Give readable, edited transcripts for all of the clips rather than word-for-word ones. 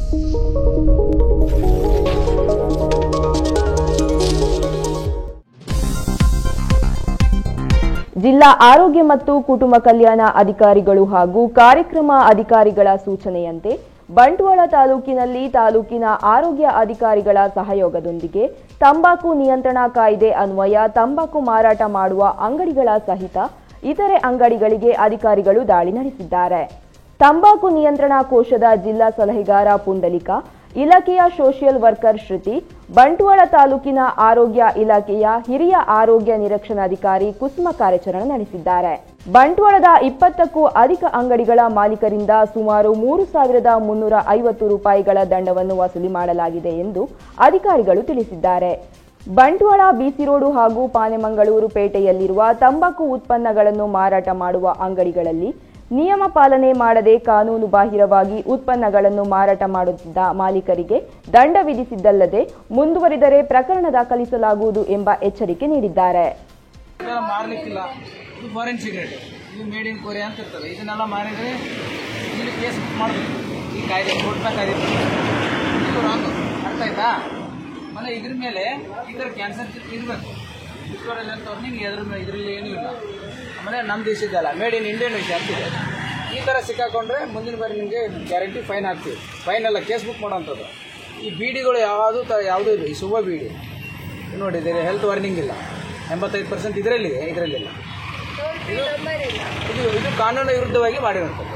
ಜಿಲ್ಲಾ ಆರೋಗ್ಯ ಮತ್ತು ಕುಟುಂಬ ಕಲ್ಯಾಣ ಅಧಿಕಾರಿಗಳು ಹಾಗೂ ಕಾರ್ಯಕ್ರಮ ಅಧಿಕಾರಿಗಳ ಸೂಚನೆಯಂತೆ ಬಂಟ್ವಾಳ ತಾಲೂಕಿನಲ್ಲಿ ತಾಲೂಕಿನ ಆರೋಗ್ಯ ಅಧಿಕಾರಿಗಳ ಸಹಯೋಗದೊಂದಿಗೆ ತಂಬಾಕು ನಿಯಂತ್ರಣ ಕಾಯ್ದೆ ಅನ್ವಯ ತಂಬಾಕು ಮಾರಾಟ ಮಾಡುವ ಅಂಗಡಿಗಳ ಸಹಿತ ಇತರೆ ಅಂಗಡಿಗಳಿಗೆ ಅಧಿಕಾರಿಗಳು ದಾಳಿ ನಡೆಸಿದ್ದಾರೆ. ತಂಬಾಕು ನಿಯಂತ್ರಣ ಕೋಶದ ಜಿಲ್ಲಾ ಸಲಹೆಗಾರ ಪುಂಡಲಿಕ, ಇಲಾಖೆಯ ಸೋಷಿಯಲ್ ವರ್ಕರ್ ಶ್ರುತಿ, ಬಂಟ್ವಾಳ ತಾಲೂಕಿನ ಆರೋಗ್ಯ ಇಲಾಖೆಯ ಹಿರಿಯ ಆರೋಗ್ಯ ನಿರೀಕ್ಷಣಾಧಿಕಾರಿ ಕುಸುಮ ಕಾರ್ಯಾಚರಣೆ ನಡೆಸಿದ್ದಾರೆ. ಬಂಟ್ವಾಳದ 20ಕ್ಕೂ ಅಧಿಕ ಅಂಗಡಿಗಳ ಮಾಲೀಕರಿಂದ ಸುಮಾರು 3,350 ರೂಪಾಯಿಗಳ ದಂಡವನ್ನು ವಸೂಲಿ ಮಾಡಲಾಗಿದೆ ಎಂದು ಅಧಿಕಾರಿಗಳು ತಿಳಿಸಿದ್ದಾರೆ. ಬಂಟ್ವಾಳ ಬಿಸಿ ರೋಡು ಹಾಗೂ ಪಾನೆಮಂಗಳೂರು ಪೇಟೆಯಲ್ಲಿರುವ ತಂಬಾಕು ಉತ್ಪನ್ನಗಳನ್ನು ಮಾರಾಟ ಮಾಡುವ ಅಂಗಡಿಗಳಲ್ಲಿ ನಿಯಮ ಪಾಲನೆ ಮಾಡದೆ ಕಾನೂನು ಬಾಹಿರವಾಗಿ ಉತ್ಪನ್ನಗಳನ್ನು ಮಾರಾಟ ಮಾಡುತ್ತಿದ್ದ ಮಾಲೀಕರಿಗೆ ದಂಡ ವಿಧಿಸಿದ್ದಲ್ಲದೆ ಮುಂದುವರಿದರೆ ಪ್ರಕರಣ ದಾಖಲಿಸಲಾಗುವುದು ಎಂಬ ಎಚ್ಚರಿಕೆ ನೀಡಿದ್ದಾರೆ. ಮಾರಲಿಕ್ಕಿಲ್ಲ, ಇದು ಫಾರಿನ್ ಸಿಗರೇಟ್, ಇದು ಮೇಡ್ ಇನ್ ಕೊರಿಯಾ ಅಂತ ಇರ್ತದೆ. ಇದನ್ನೆಲ್ಲ ಮಾರಿದರೆ ಇಲ್ಲಿ ಕೇಸ್ ಬುಕ್ ಮಾಡಬೇಕು. ಈ ಕಾಯ್ದೆ ಕೊಟ್ಟ ಕಾಯ್ದೆ ಇದು ರಾಂಗ್, ಅರ್ಥ ಆಯ್ತಾ? ಆಮೇಲೆ ಇದ್ರ ಮೇಲೆ ಇದರ ಕ್ಯಾನ್ಸರ್ ಇರಬೇಕು. ವಿಶ್ವದಲ್ಲಿ ಅಂತವ್ರು ನಿಮ್ಗೆ ಇದರಲ್ಲಿ ಏನೂ ಇಲ್ಲ. ಆಮೇಲೆ ನಮ್ಮ ದೇಶದ್ದಲ್ಲ, ಮೇಡ್ ಇನ್ ಇಂಡಿಯನ್ ವಿಷಯ ಆಗ್ತಿದೆ. ಈ ಥರ ಸಿಕ್ಕಾಕೊಂಡ್ರೆ ಮುಂದಿನ ಬಾರಿ ನಿಮಗೆ ಗ್ಯಾರಂಟಿ ಫೈನ್ ಹಾಕ್ತೀವಿ. ಫೈನ್ ಎಲ್ಲ ಕೇಸ್ ಬುಕ್ ಮಾಡೋವಂಥದ್ದು. ಈ ಬೀಡಿಗಳು ಯಾವುದೂ ಇಲ್ಲ. ಈ ಶುಭ ಬೀಡಿ ನೋಡಿದ್ದೀರಿ, ಹೆಲ್ತ್ ವಾರ್ನಿಂಗ್ ಇಲ್ಲ, 85% ಇದರಲ್ಲಿಲ್ಲ. ಇದು ಕಾನೂನು ವಿರುದ್ಧವಾಗಿ ಮಾಡಿರುವಂಥದ್ದು.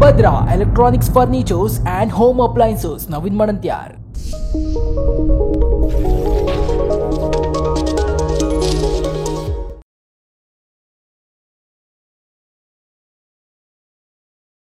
Badra Electronics Furnitures and Home Appliances, Navin Madantyar.